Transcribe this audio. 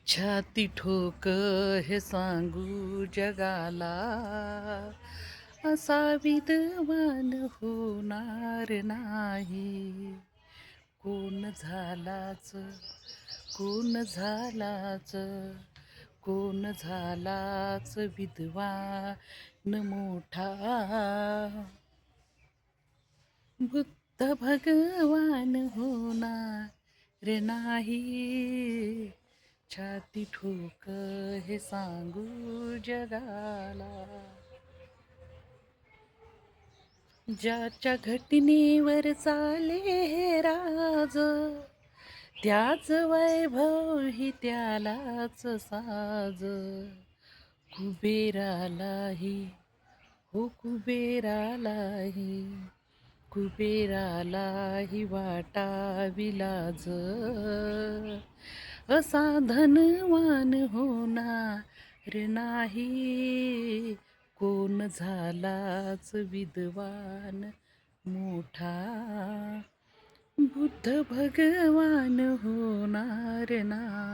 छाती ठोक हे सांगू जगाला, असा विद्वान होणार नाही. कोण झालाच, कोण झालाच, कोण झालाच विद्वान मोठा. बुद्ध भगवान होणार नाही. छाती ठोक हे सांगू जगाला. ज्याच्या घटनेवर चाले हे राज, त्याच वैभव ही त्यालाच साज. कुबेरालाही, हो कुबेरालाही, कुबेरालाही वाटावी लाज. असा धनवान होणार नाही. कोण झालाच विद्वान मोठा. बुद्ध भगवान होणार नाही.